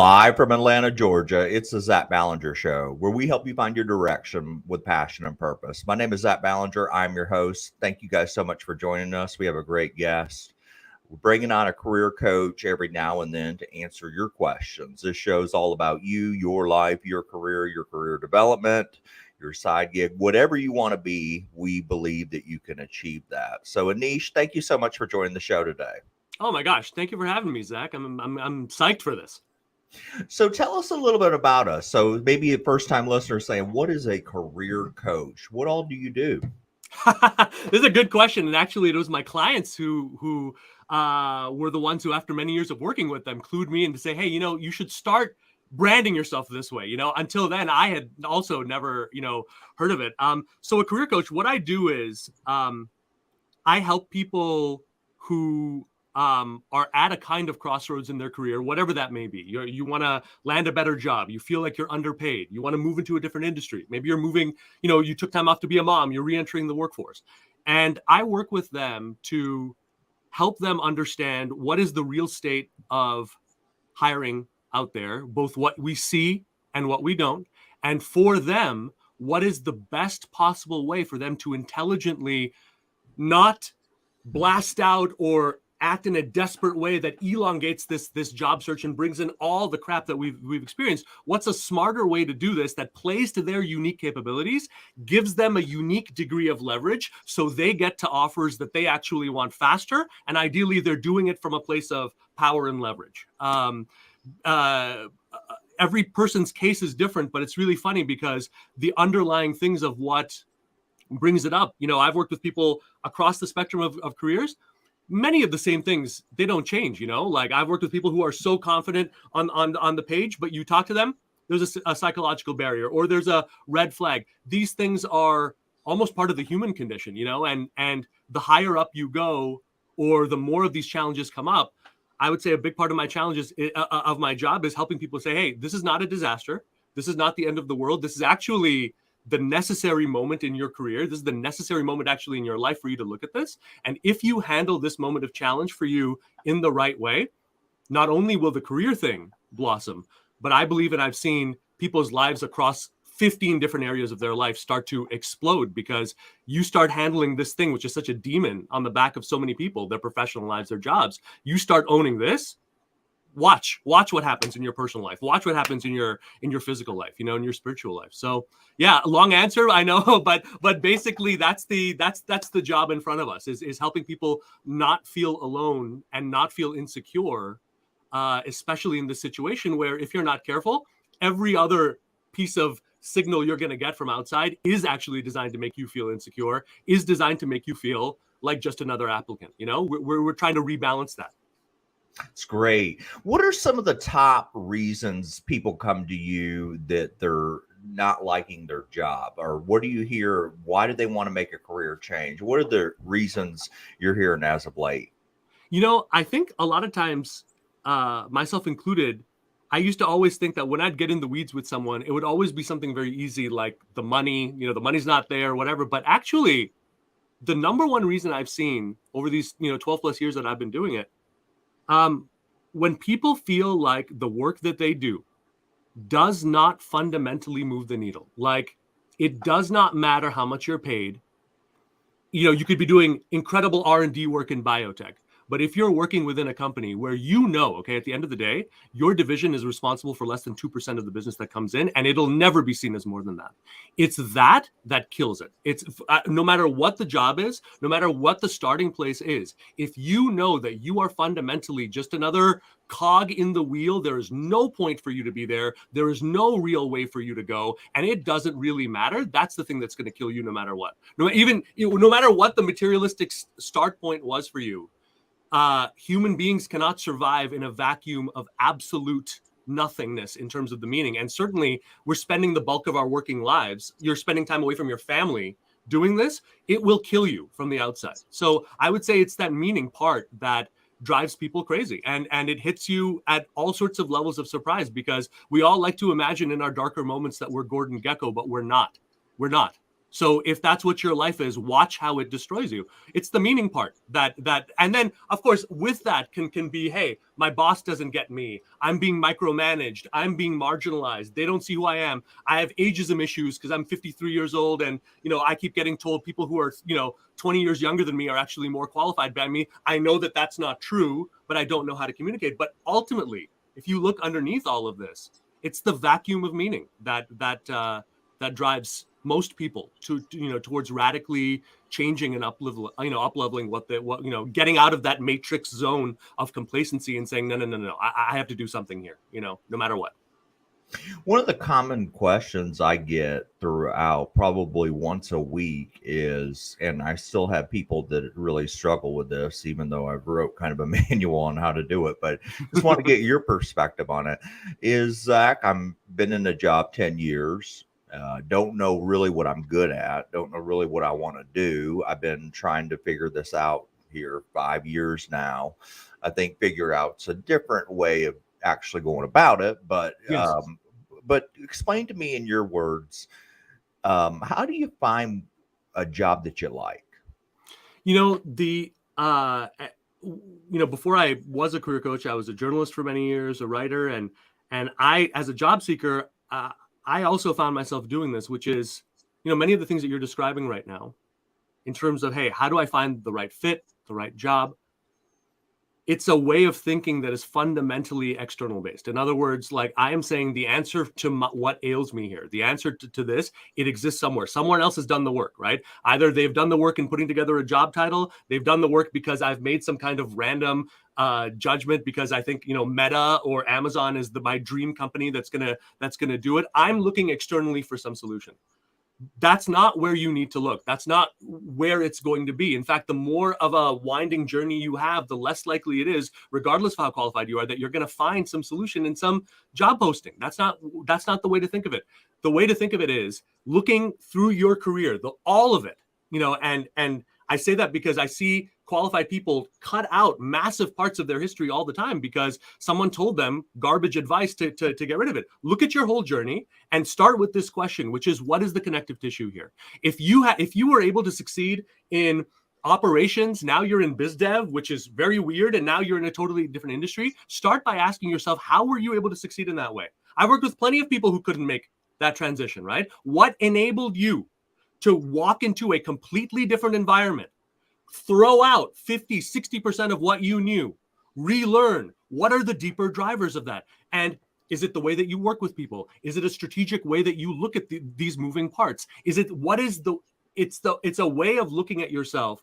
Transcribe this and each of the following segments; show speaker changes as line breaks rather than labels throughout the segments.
Live from Atlanta, Georgia, it's the Zach Ballinger Show, where we help you find your direction with passion and purpose. My name is Zach Ballinger. I'm your host. Thank you guys so much for joining us. We have a great guest. We're bringing on a career coach every now and then to answer your questions. This show is all about you, your life, your career development, your side gig, whatever you want to be. We believe that you can achieve that. So, Anish, thank you so much for joining the show today.
Oh my gosh. Thank you for having me, Zach. I'm psyched for this.
So tell us a little bit about us. So maybe a first-time listener saying, what is a career coach? What all do you do?
This is a good question. And actually, it was my clients who were the ones who, after many years of working with them, clued me in to say, hey, you should start branding yourself this way. Until then, I had also never, heard of it. So a career coach, what I do is I help people who are at a kind of crossroads in their career, whatever that may be. You want to land a better job. You feel like you're underpaid. You want to move into a different industry. Maybe you're moving, you took time off to be a mom. You're reentering the workforce. And I work with them to help them understand what is the real state of hiring out there, both what we see and what we don't. And for them, what is the best possible way for them to intelligently not blast out or act in a desperate way that elongates this job search and brings in all the crap that we've experienced. What's a smarter way to do this that plays to their unique capabilities, gives them a unique degree of leverage, so they get to offers that they actually want faster, and ideally they're doing it from a place of power and leverage. Every person's case is different, but it's really funny because the underlying things of what brings it up, I've worked with people across the spectrum of careers. Many of the same things, they don't change, like I've worked with people who are so confident on the page, but you talk to them, there's a psychological barrier or there's a red flag. These things are almost part of the human condition, and the higher up you go or the more of these challenges come up, I would say a big part of my challenges of my job is helping people say, hey, this is not a disaster. This is not the end of the world. This is actually the necessary moment in your career. This is the necessary moment actually in your life for you to look at this. And if you handle this moment of challenge for you in the right way, not only will the career thing blossom, but I believe, and I've seen people's lives across 15 different areas of their life start to explode because you start handling this thing, which is such a demon on the back of so many people, their professional lives, their jobs. You start owning this. Watch what happens in your personal life. Watch what happens in your physical life, in your spiritual life. So yeah, long answer, I know, but basically that's the job in front of us is helping people not feel alone and not feel insecure, especially in this situation where if you're not careful, every other piece of signal you're going to get from outside is actually designed to make you feel insecure, is designed to make you feel like just another applicant. We're trying to rebalance that.
It's great. What are some of the top reasons people come to you that they're not liking their job? Or what do you hear? Why do they want to make a career change? What are the reasons you're hearing as of late?
I think a lot of times, myself included, I used to always think that when I'd get in the weeds with someone, it would always be something very easy, like the money, the money's not there, whatever. But actually, the number one reason I've seen over these, 12 plus years that I've been doing it, when people feel like the work that they do does not fundamentally move the needle, like it does not matter how much you're paid. You could be doing incredible R&D work in biotech, but if you're working within a company where okay, at the end of the day, your division is responsible for less than 2% of the business that comes in, and it'll never be seen as more than that. It's that kills it. It's no matter what the job is, no matter what the starting place is, if you know that you are fundamentally just another cog in the wheel, there is no point for you to be there. There is no real way for you to go, and it doesn't really matter. That's the thing that's going to kill you no matter what. No matter what the materialistic start point was for you. Human beings cannot survive in a vacuum of absolute nothingness in terms of the meaning. And certainly we're spending the bulk of our working lives. You're spending time away from your family doing this. It will kill you from the outside. So I would say it's that meaning part that drives people crazy. And it hits you at all sorts of levels of surprise because we all like to imagine in our darker moments that we're Gordon Gekko, but we're not. We're not. So if that's what your life is, watch how it destroys you. It's the meaning part and then of course with that can be, hey, my boss doesn't get me. I'm being micromanaged. I'm being marginalized. They don't see who I am. I have ageism issues because I'm 53 years old. And, I keep getting told people who are, 20 years younger than me are actually more qualified than me. I know that that's not true, but I don't know how to communicate. But ultimately, if you look underneath all of this, it's the vacuum of meaning that drives most people towards radically changing and up-leveling getting out of that matrix zone of complacency and saying, no, I have to do something here, no matter what.
One of the common questions I get throughout probably once a week is, and I still have people that really struggle with this, even though I've wrote kind of a manual on how to do it, but just want to get your perspective on it, is, Zach, I'm been in a job 10 years. Don't know really what I'm good at. Don't know really what I want to do. I've been trying to figure this out here 5 years now. I think figure out's a different way of actually going about it, but
Yes.
But explain to me in your words, how do you find a job that you like?
Before I was a career coach, I was a journalist for many years, a writer, and I, as a job seeker, I also found myself doing this, which is, many of the things that you're describing right now in terms of, hey, how do I find the right fit, the right job? It's a way of thinking that is fundamentally external based. In other words, like I am saying the answer to what ails me here, the answer to this, it exists somewhere. Someone else has done the work, right? Either they've done the work in putting together a job title, they've done the work because I've made some kind of random judgment because I think, Meta or Amazon is my dream company that's gonna do it. I'm looking externally for some solution. That's not where you need to look. That's not where it's going to be. In fact, the more of a winding journey you have, the less likely it is, regardless of how qualified you are, that you're going to find some solution in some job posting. That's not the way to think of it. The way to think of it is looking through your career, all of it, and I say that because I see qualified people cut out massive parts of their history all the time because someone told them garbage advice to get rid of it. Look at your whole journey and start with this question, which is, what is the connective tissue here? If you were able to succeed in operations, now you're in biz dev, which is very weird, and now you're in a totally different industry. Start by asking yourself, how were you able to succeed in that way? I worked with plenty of people who couldn't make that transition, right? What enabled you to walk into a completely different environment, throw out 50, 60% of what you knew, relearn? What are the deeper drivers of that? And is it the way that you work with people? Is it a strategic way that you look at these moving parts? It's a way of looking at yourself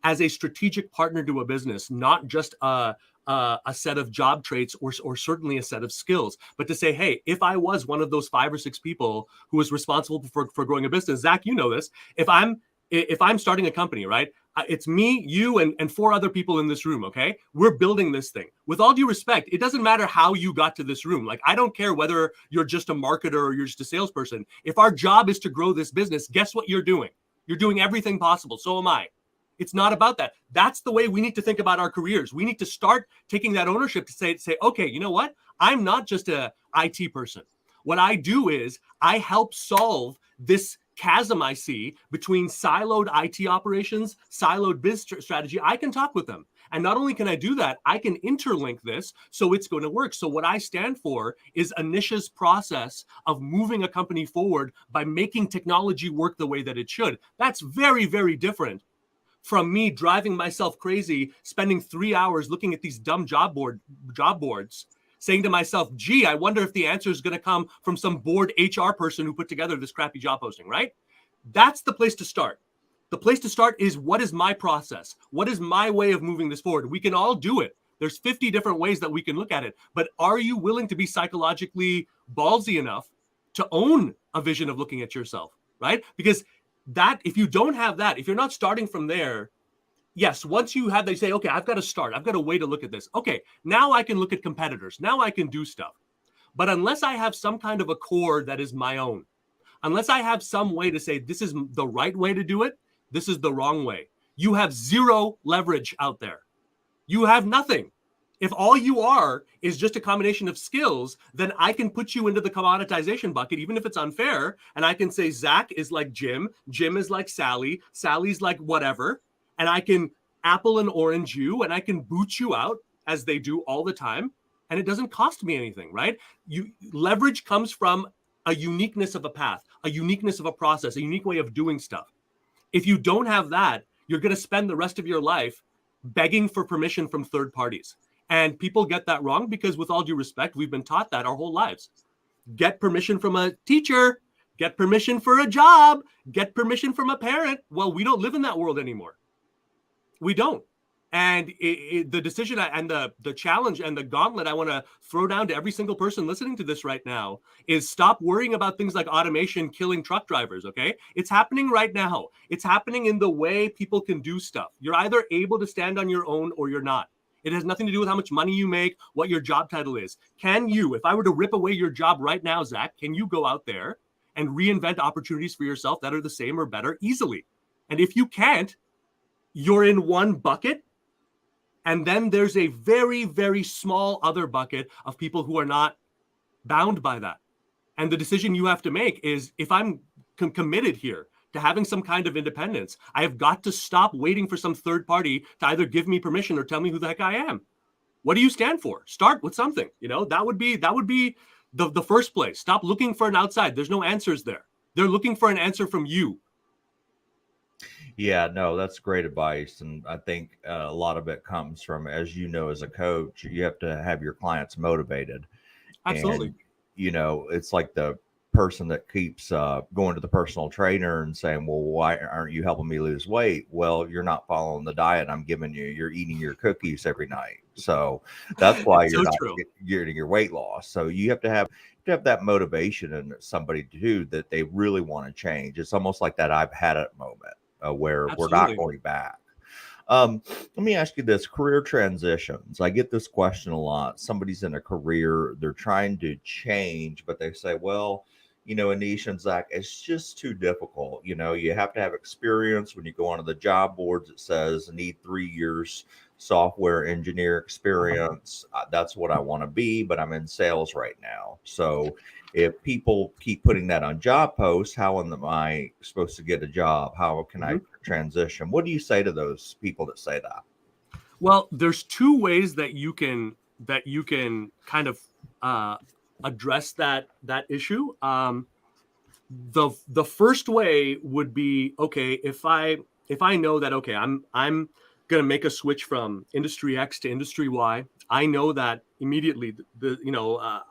as a strategic partner to a business, not just a set of job traits or certainly a set of skills, but to say, hey, if I was one of those 5 or 6 people who was responsible for growing a business, Zach, you know this, if I'm starting a company, right? It's me, you, and 4 other people in this room, okay? We're building this thing. With all due respect, it doesn't matter how you got to this room. Like, I don't care whether you're just a marketer or you're just a salesperson. If our job is to grow this business, guess what you're doing? You're doing everything possible. So am I. It's not about that. That's the way we need to think about our careers. We need to start taking that ownership to say, okay, you know what? I'm not just a IT person. What I do is I help solve this chasm I see between siloed IT operations, siloed biz strategy. I can talk with them. And not only can I do that, I can interlink this so it's going to work. So what I stand for is Anish's process of moving a company forward by making technology work the way that it should. That's very, very different from me driving myself crazy, spending 3 hours looking at these dumb job boards, saying to myself, gee, I wonder if the answer is going to come from some bored HR person who put together this crappy job posting, right? That's the place to start. The place to start is, what is my process? What is my way of moving this forward? We can all do it. There's 50 different ways that we can look at it. But are you willing to be psychologically ballsy enough to own a vision of looking at yourself, right? Because that, if you don't have that, if you're not starting from there, yes, once you have, they say, okay, I've got to start. I've got a way to look at this. Okay, now I can look at competitors. Now I can do stuff. But unless I have some kind of a core that is my own, unless I have some way to say, this is the right way to do it, this is the wrong way, you have zero leverage out there. You have nothing. If all you are is just a combination of skills, then I can put you into the commoditization bucket, even if it's unfair. And I can say Zach is like Jim, Jim is like Sally, Sally's like whatever. And I can apple and orange you, and I can boot you out as they do all the time. And it doesn't cost me anything, right? Leverage comes from a uniqueness of a path, a uniqueness of a process, a unique way of doing stuff. If you don't have that, you're going to spend the rest of your life begging for permission from third parties. And people get that wrong because, with all due respect, we've been taught that our whole lives. Get permission from a teacher, get permission for a job, get permission from a parent. Well, we don't live in that world anymore. We don't. And the decision and the challenge and the gauntlet I want to throw down to every single person listening to this right now is stop worrying about things like automation killing truck drivers, okay? It's happening right now. It's happening in the way people can do stuff. You're either able to stand on your own or you're not. It has nothing to do with how much money you make, what your job title is. Can you, if I were to rip away your job right now, Zach, can you go out there and reinvent opportunities for yourself that are the same or better easily? And if you can't, you're in one bucket. And then there's a very, very small other bucket of people who are not bound by that. And the decision you have to make is, if I'm committed here to having some kind of independence, I have got to stop waiting for some third party to either give me permission or tell me who the heck I am. What do you stand for? Start with something. That would be the first place. Stop looking for an outside. There's no answers there. They're looking for an answer from you.
Yeah, no, that's great advice. And I think a lot of it comes from, as you know, as a coach, you have to have your clients motivated.
Absolutely.
And, it's like the person that keeps going to the personal trainer and saying, well, why aren't you helping me lose weight? Well, you're not following the diet I'm giving you. You're eating your cookies every night. So that's why you're not getting your weight loss. So you have to have that motivation in somebody too, that they really want to change. It's almost like that I've had it moment. Where
Absolutely.
we're not going back. Let me ask you this: career transitions. I get this question a lot. Somebody's in a career, they're trying to change, but they say, well, Anish and Zach, it's just too difficult. You have to have experience. When you go onto the job boards, it says I need 3 years software engineer experience. That's what I want to be, but I'm in sales right now. So if people keep putting that on job posts, how am I supposed to get a job? How can I transition? What do you say to those people that say that?
Well, there's two ways that you can kind of address that issue. The first way would be, okay, if I know that, okay, I'm going to make a switch from industry X to industry Y. I know that immediately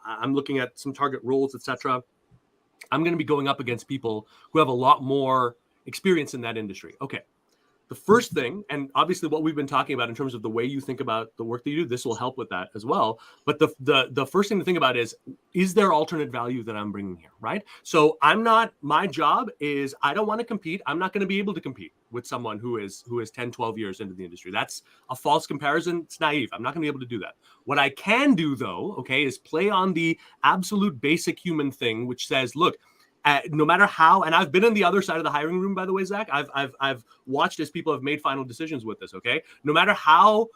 I'm looking at some target roles, etc. I'm going to be going up against people who have a lot more experience in that industry. Okay. The first thing, and obviously what we've been talking about in terms of the way you think about the work that you do, this will help with that as well. But the first thing to think about is there alternate value that I'm bringing here, right? So my job is, I don't want to compete. I'm not going to be able to compete with someone who is 10, 12 years into the industry. That's a false comparison. It's naive. I'm not going to be able to do that. What I can do though, okay, is play on the absolute basic human thing, which says, look, no matter how, and I've been on the other side of the hiring room, by the way, Zach, I've watched as people have made final decisions with this. Okay. No matter how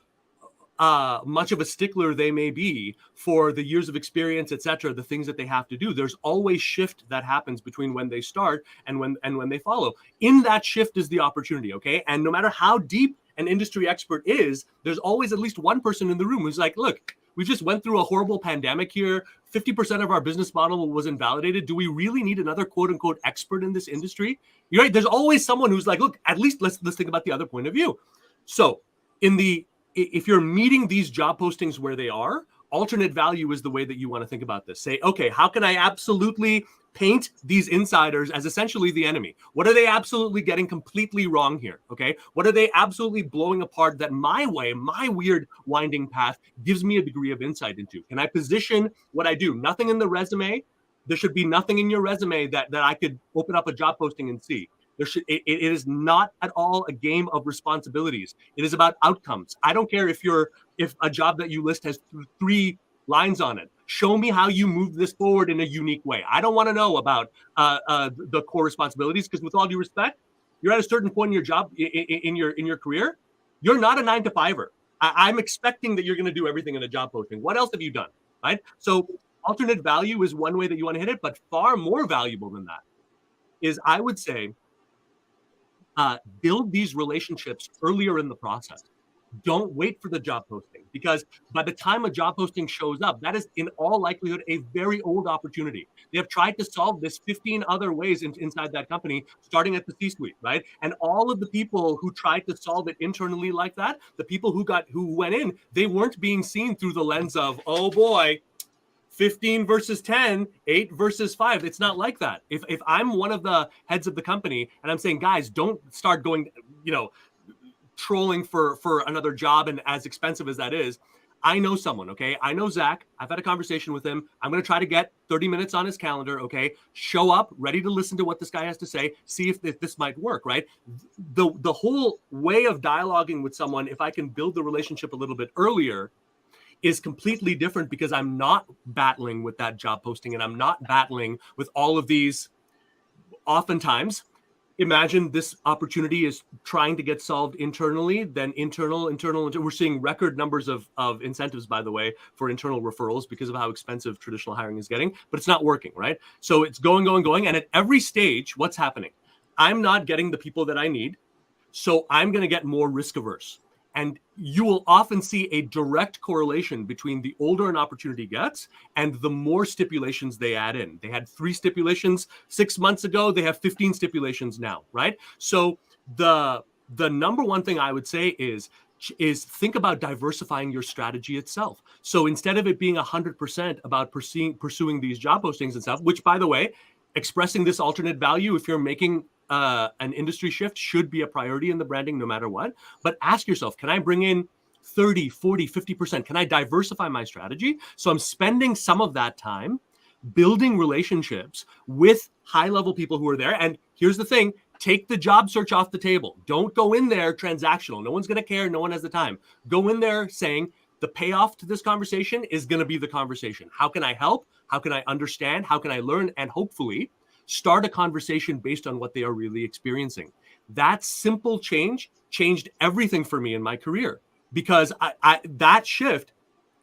much of a stickler they may be for the years of experience, et cetera, the things that they have to do, there's always shift that happens between when they start and when they follow. In that shift is the opportunity. Okay. And no matter how deep an industry expert is, there's always at least one person in the room who's like, look, we just went through a horrible pandemic here. 50% of our business model was invalidated. Do we really need another quote unquote expert in this industry? You're right. There's always someone who's like, look, at least let's think about the other point of view. So if you're meeting these job postings where they are, alternate value is the way that you want to think about this. Say, okay, how can I absolutely paint these insiders as essentially the enemy? What are they absolutely getting completely wrong here? Okay. What are they absolutely blowing apart that my way, my weird winding path gives me a degree of insight into? Can I position what I do? Nothing in the resume. There should be nothing in your resume that I could open up a job posting and see. It is not at all a game of responsibilities. It is about outcomes. I don't care if a job that you list has 3 lines on it. Show me how you move this forward in a unique way. I don't want to know about the core responsibilities, because with all due respect, you're at a certain point in your job, in your career, you're not a 9-to-5er. I'm expecting that you're going to do everything in a job posting. What else have you done? Right? So alternate value is one way that you want to hit it, but far more valuable than that is, I would say, build these relationships earlier in the process. Don't wait for the job posting, because by the time a job posting shows up, that is in all likelihood a very old opportunity. They have tried to solve this 15 other ways inside that company, starting at the C-suite, right? And all of the people who tried to solve it internally like that, the people who went in, they weren't being seen through the lens of, oh boy, 15 versus 10, 8 versus 5. It's not like that. If I'm one of the heads of the company and I'm saying, guys, don't start going, trolling for another job, and as expensive as that is, I know someone, okay? I know Zach. I've had a conversation with him. I'm going to try to get 30 minutes on his calendar, okay? Show up, ready to listen to what this guy has to say, see if this might work, right? The whole way of dialoguing with someone, if I can build the relationship a little bit earlier, is completely different, because I'm not battling with that job posting, and I'm not battling with all of these. Oftentimes, imagine this opportunity is trying to get solved internally, then internal. We're seeing record numbers of incentives, by the way, for internal referrals because of how expensive traditional hiring is getting, but it's not working, right? So it's going. And at every stage, what's happening? I'm not getting the people that I need. So I'm going to get more risk averse. And you will often see a direct correlation between the older an opportunity gets and the more stipulations they add in. They had 3 stipulations 6 months ago. They have 15 stipulations now, right? So the number one thing I would say is think about diversifying your strategy itself. So instead of it being 100% about pursuing these job postings and stuff, which, by the way, expressing this alternate value, if you're making an industry shift, should be a priority in the branding no matter what. But ask yourself, can I bring in 30, 40, 50%? Can I diversify my strategy? So I'm spending some of that time building relationships with high-level people who are there. And here's the thing, take the job search off the table. Don't go in there transactional. No one's going to care. No one has the time. Go in there saying, the payoff to this conversation is going to be the conversation. How can I help? How can I understand? How can I learn? And hopefully start a conversation based on what they are really experiencing. That simple change changed everything for me in my career, because that shift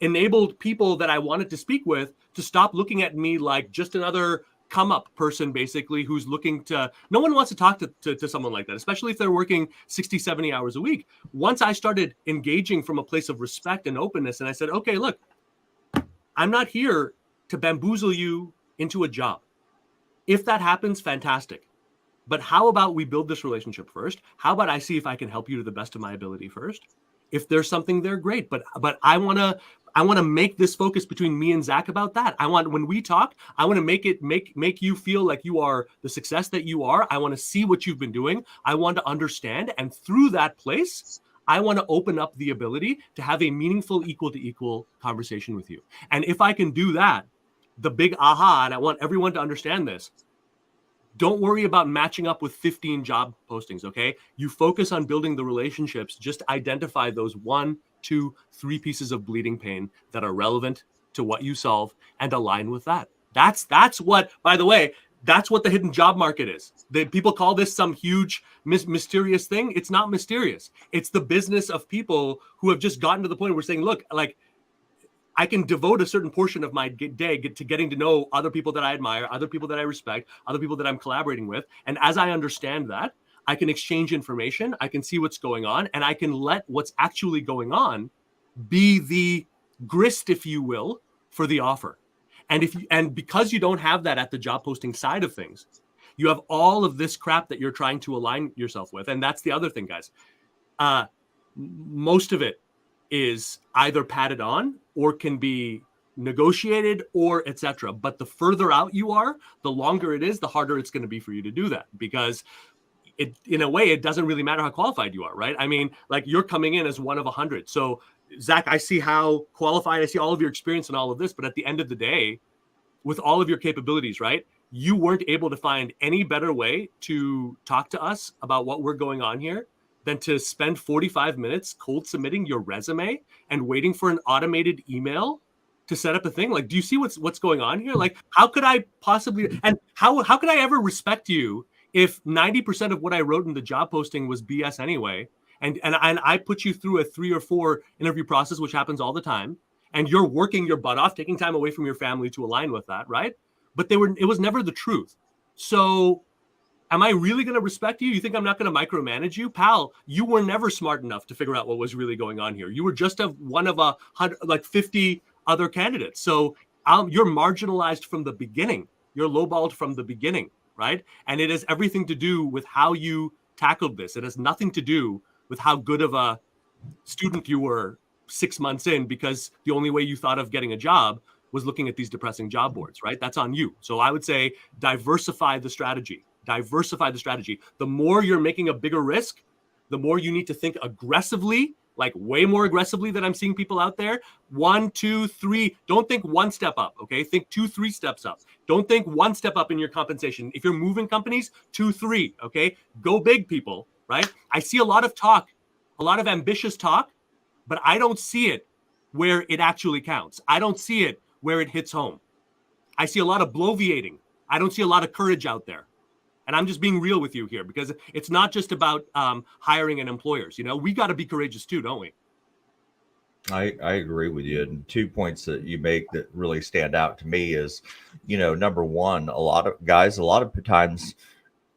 enabled people that I wanted to speak with to stop looking at me like just another come up person, basically, who's looking to, no one wants to talk to someone like that, especially if they're working 60, 70 hours a week. Once I started engaging from a place of respect and openness, and I said, okay, look, I'm not here to bamboozle you into a job. If that happens, fantastic. But how about we build this relationship first? How about I see if I can help you to the best of my ability first? If there's something there, great. But I want to make this focus between me and Zach about that. When we talk, I want to make you feel like you are the success that you are. I want to see what you've been doing. I want to understand. And through that place, I want to open up the ability to have a meaningful equal to equal conversation with you. And if I can do that, the big aha, and I want everyone to understand this, don't worry about matching up with 15 job postings, okay? You focus on building the relationships. Just identify those 1, 2, 3 pieces of bleeding pain that are relevant to what you solve and align with that. That's what, by the way, that's what the hidden job market is. People call this some huge mysterious thing. It's not mysterious. It's the business of people who have just gotten to the point where we're saying, look, like, I can devote a certain portion of my day to getting to know other people that I admire, other people that I respect, other people that I'm collaborating with. And as I understand that, I can exchange information, I can see what's going on, and I can let what's actually going on be the grist, if you will, for the offer. And because you don't have that at the job posting side of things, you have all of this crap that you're trying to align yourself with. And that's the other thing, guys. Most of it is either padded on or can be negotiated or etc. But the further out you are, the longer it is, the harder it's going to be for you to do that, because in a way, it doesn't really matter how qualified you are, right? I mean, like, you're coming in as one of 100. So Zach, I see how qualified, I see all of your experience and all of this, but at the end of the day, with all of your capabilities, right, you weren't able to find any better way to talk to us about what we're going on here than to spend 45 minutes cold submitting your resume and waiting for an automated email to set up a thing. Like, do you see what's going on here? Like, how could I possibly, and how could I ever respect you if 90% of what I wrote in the job posting was BS anyway? and I put you through a 3 or 4 interview process, which happens all the time, and you're working your butt off, taking time away from your family to align with that, right? But it was never the truth. So am I really going to respect you? You think I'm not going to micromanage you? Pal, you were never smart enough to figure out what was really going on here. You were just one of 50 other candidates. So you're marginalized from the beginning. You're lowballed from the beginning, right? And it has everything to do with how you tackled this. It has nothing to do with how good of a student you were 6 months in, because the only way you thought of getting a job was looking at these depressing job boards, right? That's on you. So I would say diversify the strategy. Diversify the strategy. The more you're making a bigger risk, the more you need to think aggressively, like way more aggressively than I'm seeing people out there. 1, 2, 3. Don't think 1 step up, okay? Think 2, 3 steps up. Don't think 1 step up in your compensation. If you're moving companies, 2, 3, okay? Go big, people, right? I see a lot of talk, a lot of ambitious talk, but I don't see it where it actually counts. I don't see it where it hits home. I see a lot of bloviating. I don't see a lot of courage out there. And I'm just being real with you here, because it's not just about hiring and employers. You know, we got to be courageous too, don't we?
I agree with you. And 2 points that you make that really stand out to me is, number one, a lot of times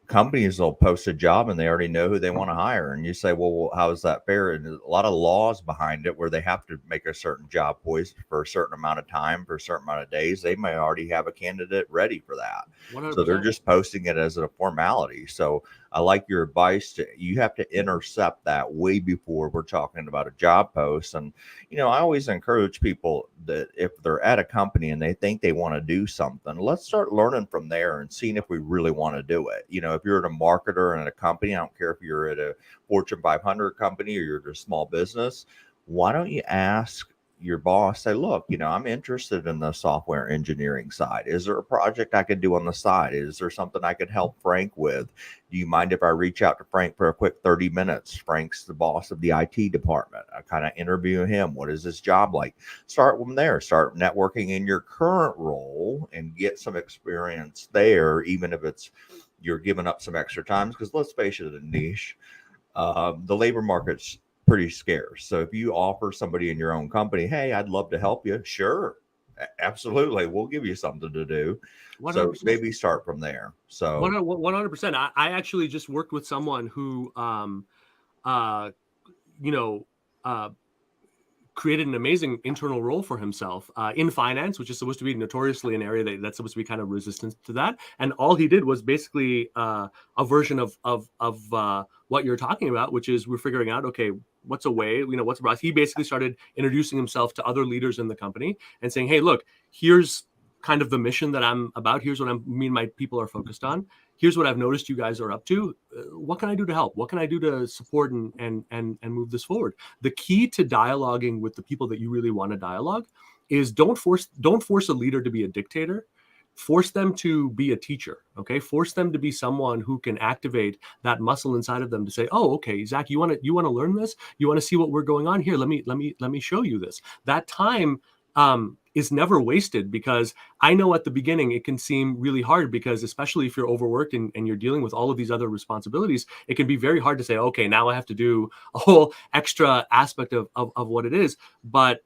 companies will post a job and they already know who they want to hire. And you say, well, how is that fair? And there's a lot of laws behind it where they have to make a certain job post for a certain amount of time, for a certain amount of days. They may already have a candidate ready for that.
100%.
So they're just posting it as a formality. So I like your advice. You have to intercept that way before we're talking about a job post. And, I always encourage people that if they're at a company and they think they want to do something, let's start learning from there and seeing if we really want to do it. If you're a marketer and a company, I don't care if you're at a Fortune 500 company or you're at a small business, why don't you ask your boss, say, look, I'm interested in the software engineering side. Is there a project I could do on the side? Is there something I could help Frank with? Do you mind if I reach out to Frank for a quick 30 minutes? Frank's the boss of the IT department. I kind of interview him. What is this job like? Start from there. Start networking in your current role and get some experience there, even if you're giving up some extra time. Because let's face it, Anish, the labor market's pretty scarce. So if you offer somebody in your own company, hey, I'd love to help you. Sure. Absolutely. We'll give you something to do. 100%. So maybe start from there. So
100%. I actually just worked with someone who, created an amazing internal role for himself in finance, which is supposed to be notoriously an area that's supposed to be kind of resistant to that. And all he did was basically a version of what you're talking about, which is we're figuring out, okay, what's a way, what's a process. He basically started introducing himself to other leaders in the company and saying, hey, look, here's kind of the mission that I'm about. Here's what me and my people are focused on. Here's what I've noticed you guys are up to. What can I do to help? What can I do to support and move this forward? The key to dialoguing with the people that you really want to dialogue is don't force a leader to be a dictator. Force them to be a teacher. Okay, force them to be someone who can activate that muscle inside of them to say, "Oh, okay, Zach, you want to learn this? You want to see what we're going on here? Let me show you this." That time is never wasted, because I know at the beginning it can seem really hard, because especially if you're overworked and you're dealing with all of these other responsibilities, it can be very hard to say, okay, now I have to do a whole extra aspect of what it is. But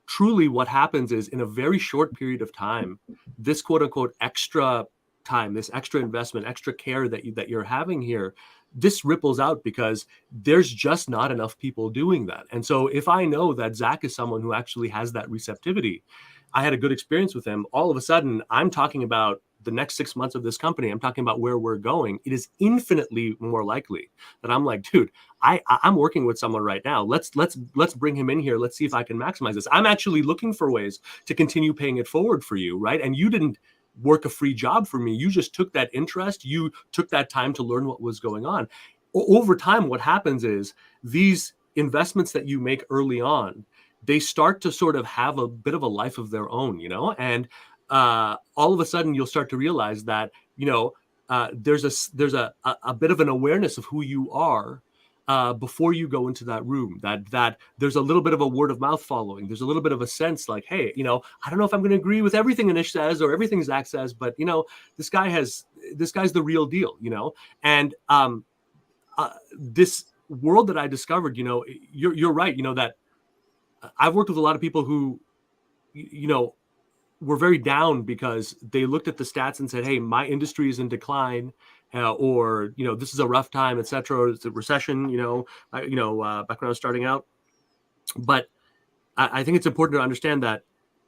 truly what happens is, in a very short period of time, this quote unquote extra time, this extra investment, extra care that you're having here, this ripples out, because there's just not enough people doing that. And so if I know that Zach is someone who actually has that receptivity, I had a good experience with him, all of a sudden I'm talking about the next 6 months of this company, I'm talking about where we're going. It is infinitely more likely that I'm like, dude, I'm working with someone right now. Let's bring him in here. Let's see if I can maximize this. I'm actually looking for ways to continue paying it forward for you, right? And you didn't work a free job for me. You just took that interest. You took that time to learn what was going on. Over time, what happens is these investments that you make early on, they start to sort of have a bit of a life of their own, and all of a sudden you'll start to realize that, there's a bit of an awareness of who you are before you go into that room, that there's a little bit of a word of mouth following. There's a little bit of a sense like, hey, I don't know if I'm going to agree with everything Anish says or everything Zach says, but this guy's the real deal, and this world that I discovered, you're right, that I've worked with a lot of people who, were very down because they looked at the stats and said, hey, my industry is in decline, or, this is a rough time, et cetera, or it's a recession, back when I was starting out. But I think it's important to understand that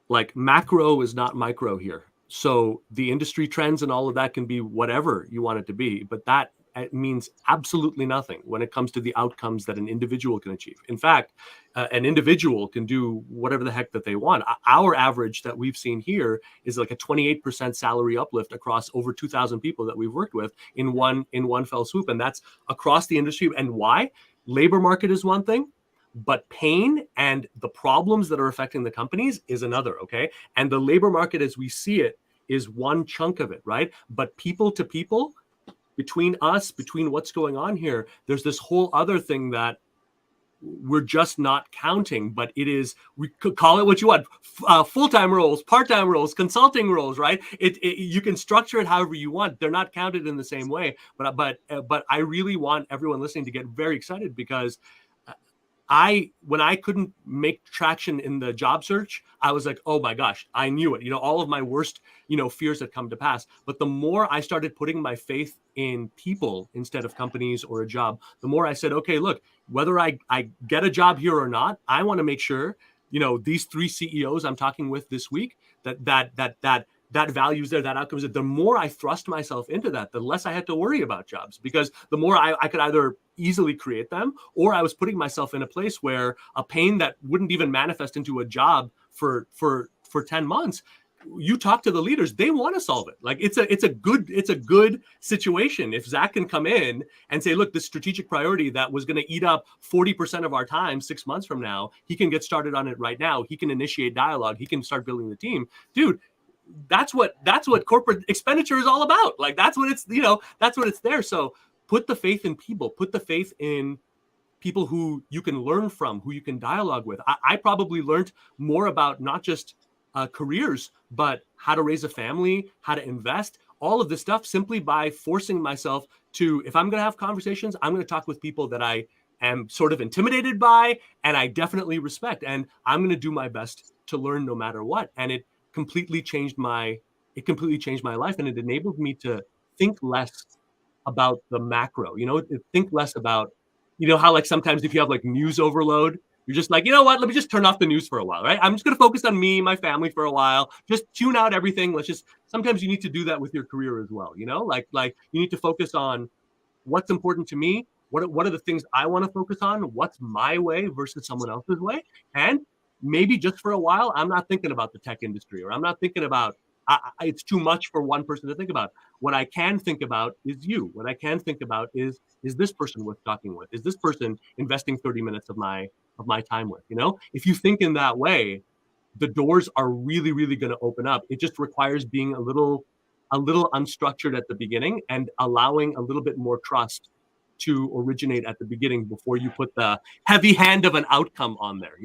like macro is not micro here. So the industry trends and all of that can be whatever you want it to be, but that it means absolutely nothing when it comes to the outcomes that an individual can achieve. In fact, an individual can do whatever the heck that they want. Our average that we've seen here is like a 28% salary uplift across over 2,000 people that we've worked with in one fell swoop, and that's across the industry. And why? Labor market is one thing, but pain and the problems that are affecting the companies is another, okay? And the labor market as we see it is one chunk of it, right? But people to people, between what's going on here, there's this whole other thing that we're just not counting, but it is, we could call it what you want, full-time roles, part-time roles, consulting roles, right? You can structure it however you want. They're not counted in the same way, but I really want everyone listening to get very excited because when I couldn't make traction in the job search, I was like, oh my gosh, I knew it. All of my worst, fears had come to pass. But the more I started putting my faith in people instead of companies or a job, the more I said, okay, look, whether I get a job here or not, I want to make sure, these 3 CEOs I'm talking with this week, that value is there, that outcome is there. The more I thrust myself into that, the less I had to worry about jobs, because the more I could either easily create them, or I was putting myself in a place where a pain that wouldn't even manifest into a job for 10 months, you talk to the leaders, they want to solve it. Like it's a good situation. If Zach can come in and say, look, this strategic priority that was going to eat up 40% of our time 6 months from now, he can get started on it right now. He can initiate dialogue. He can start building the team. Dude, that's what corporate expenditure is all about. Like that's what it's there. So put the faith in people, put the faith in people who you can learn from, who you can dialogue with. I probably learned more about not just careers, but how to raise a family, how to invest, all of this stuff simply by forcing myself to, if I'm going to have conversations, I'm going to talk with people that I am sort of intimidated by and I definitely respect. And I'm going to do my best to learn no matter what. And it completely changed my life, and it enabled me to think less about the macro, think less about, how like sometimes if you have like news overload, you're just like, you know what, let me just turn off the news for a while, right? I'm just going to focus on me, my family for a while, just tune out everything. Sometimes you need to do that with your career as well. Like you need to focus on what's important to me. What are the things I want to focus on? What's my way versus someone else's way? And maybe just for a while, I'm not thinking about the tech industry, or I'm not thinking about, it's too much for one person to think about. What I can think about is you. What I can think about is this person worth talking with? Is this person investing 30 minutes of my time with? If you think in that way, the doors are really, really going to open up. It just requires being a little unstructured at the beginning and allowing a little bit more trust to originate at the beginning before you put the heavy hand of an outcome on there.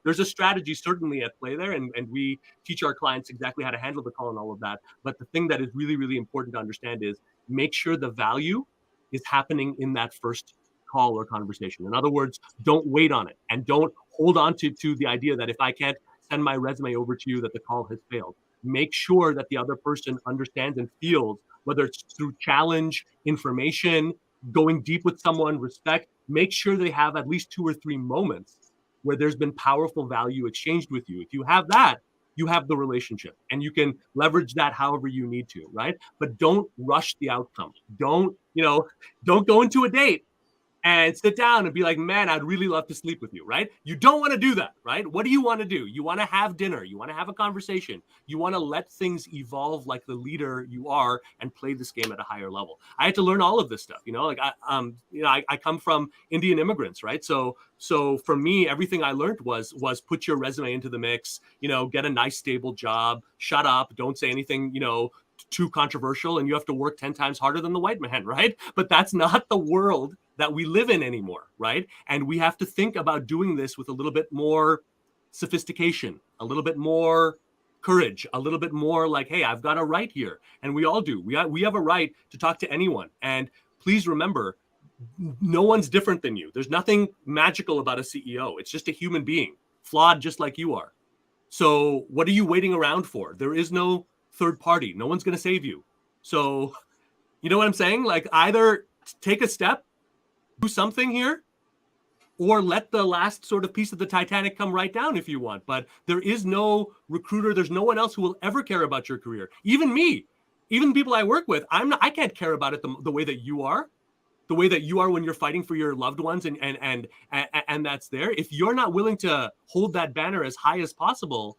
There's a strategy certainly at play there, and we teach our clients exactly how to handle the call and all of that. But the thing that is really, really important to understand is make sure the value is happening in that first call or conversation. In other words, don't wait on it, and don't hold on to the idea that if I can't send my resume over to you, that the call has failed. Make sure that the other person understands and feels, whether it's through challenge, information, going deep with someone, respect, make sure they have at least 2 or 3 moments where there's been powerful value exchanged with you. If you have that, you have the relationship, and you can leverage that however you need to, right? But don't rush the outcome. Don't go into a date and sit down and be like, man, I'd really love to sleep with you, right? You don't want to do that, right? What do you want to do? You want to have dinner. You want to have a conversation. You want to let things evolve like the leader you are and play this game at a higher level. I had to learn all of this stuff, I come from Indian immigrants, right? So for me, everything I learned was put your resume into the mix, get a nice stable job, shut up, don't say anything, too controversial, and you have to work 10 times harder than the white man, right? But that's not the world that we live in anymore, right? And we have to think about doing this with a little bit more sophistication, a little bit more courage, a little bit more like, hey, I've got a right here. And we all do. We have a right to talk to anyone. And please remember, no one's different than you. There's nothing magical about a CEO. It's just a human being, flawed just like you are. So what are you waiting around for? There is no third party. No one's going to save you. So you know what I'm saying? Like, either take a step, do something here, or let the last sort of piece of the Titanic come right down if you want. But there is no recruiter. There's no one else who will ever care about your career. Even me, even people I work with, I can't care about it the way that you are. The way that you are when you're fighting for your loved ones and that's there. If you're not willing to hold that banner as high as possible,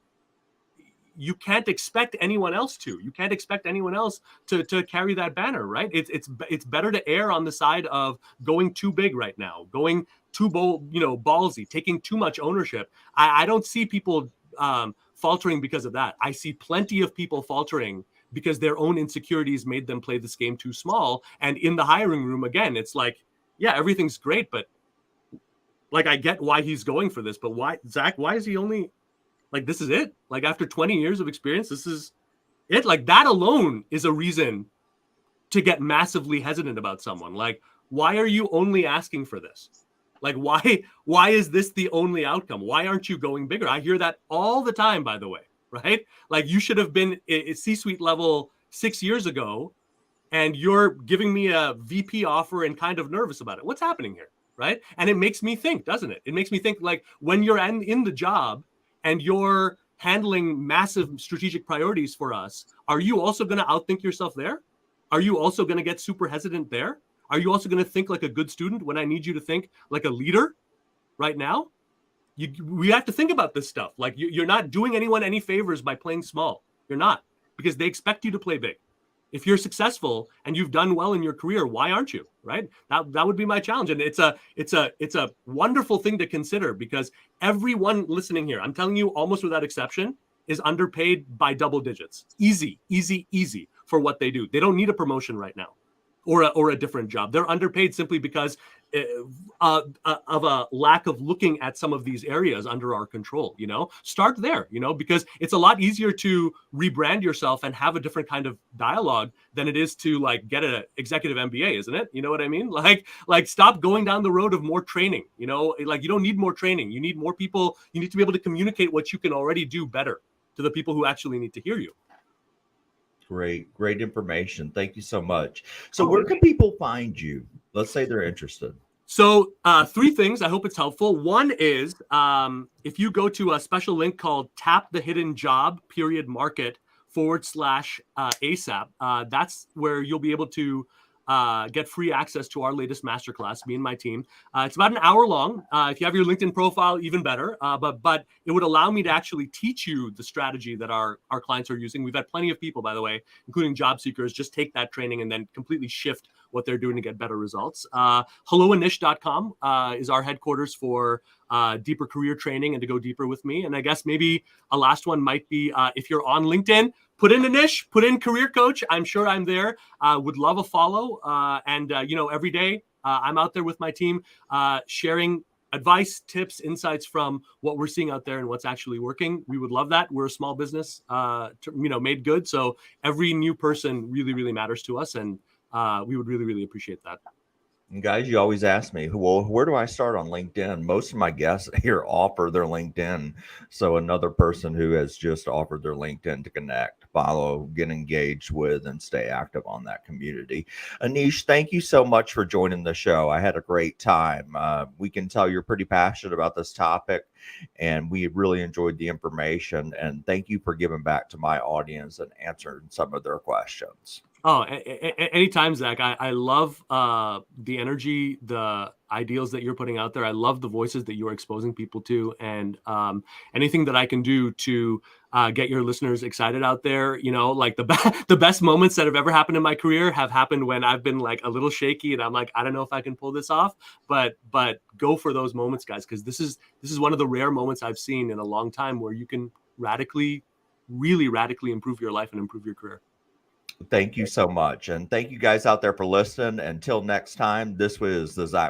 you can't expect anyone else to. You can't expect anyone else to carry that banner, right? It's better to err on the side of going too big right now, going too bold, ballsy, taking too much ownership. I don't see people faltering because of that. I see plenty of people faltering because their own insecurities made them play this game too small. And in the hiring room, again, it's like, yeah, everything's great, but like, I get why he's going for this, but why, Zach, why is he only, like, this is it? Like, after 20 years of experience, this is it? Like, that alone is a reason to get massively hesitant about someone. Like, why are you only asking for this? Like, why is this the only outcome? Why aren't you going bigger? I hear that all the time, by the way, right? Like, you should have been at C-suite level 6 years ago, and you're giving me a VP offer and kind of nervous about it. What's happening here, right? And it makes me think, doesn't it? It makes me think, like, when you're in the job and you're handling massive strategic priorities for us, are you also going to outthink yourself there? Are you also going to get super hesitant there? Are you also going to think like a good student when I need you to think like a leader right now? We have to think about this stuff. Like, you're not doing anyone any favors by playing small. You're not, because they expect you to play big. If you're successful and you've done well in your career, why aren't you? Right? That would be my challenge. And it's a wonderful thing to consider, because everyone listening here, I'm telling you, almost without exception, is underpaid by double digits. Easy for what they do. They don't need a promotion right now or a different job. They're underpaid simply because of a lack of looking at some of these areas under our control. Start there, because it's a lot easier to rebrand yourself and have a different kind of dialogue than it is to, like, get an executive MBA, isn't it? You know what I mean? Like stop going down the road of more training. Like, you don't need more training. You need more people. You need to be able to communicate what you can already do better to the people who actually need to hear you.
Great information. Thank you so much. So where can people find you? Let's say they're interested.
So 3 things. I hope it's helpful. One is if you go to a special link called Tap the Hidden Job Market /ASAP, that's where you'll be able to get free access to our latest masterclass, me and my team. It's about an hour long. If you have your LinkedIn profile, even better. But it would allow me to actually teach you the strategy that our clients are using. We've had plenty of people, by the way, including job seekers, just take that training and then completely shift what they're doing to get better results. HelloAnish.com is our headquarters for deeper career training and to go deeper with me. And I guess maybe a last one might be if you're on LinkedIn, put in Anish, put in CareerCoach. I'm sure I'm there. Would love a follow. And every day I'm out there with my team sharing advice, tips, insights from what we're seeing out there and what's actually working. We would love that. We're a small business, made good. So every new person really, really matters to us. And we would really, really appreciate that.
And guys, you always ask me, well, where do I start on LinkedIn? Most of my guests here offer their LinkedIn. So another person who has just offered their LinkedIn to connect, follow, get engaged with, and stay active on that community. Anish, thank you so much for joining the show. I had a great time. We can tell you're pretty passionate about this topic, and we really enjoyed the information. And thank you for giving back to my audience and answering some of their questions.
Oh, anytime, Zach. I love the energy, the ideals that you're putting out there. I love the voices that you're exposing people to, and anything that I can do to get your listeners excited out there. Like the best moments that have ever happened in my career have happened when I've been like a little shaky and I'm like, I don't know if I can pull this off, but go for those moments, guys, because this is one of the rare moments I've seen in a long time where you can really radically improve your life and improve your career.
Thank you so much. And thank you guys out there for listening. Until next time, this was the Zach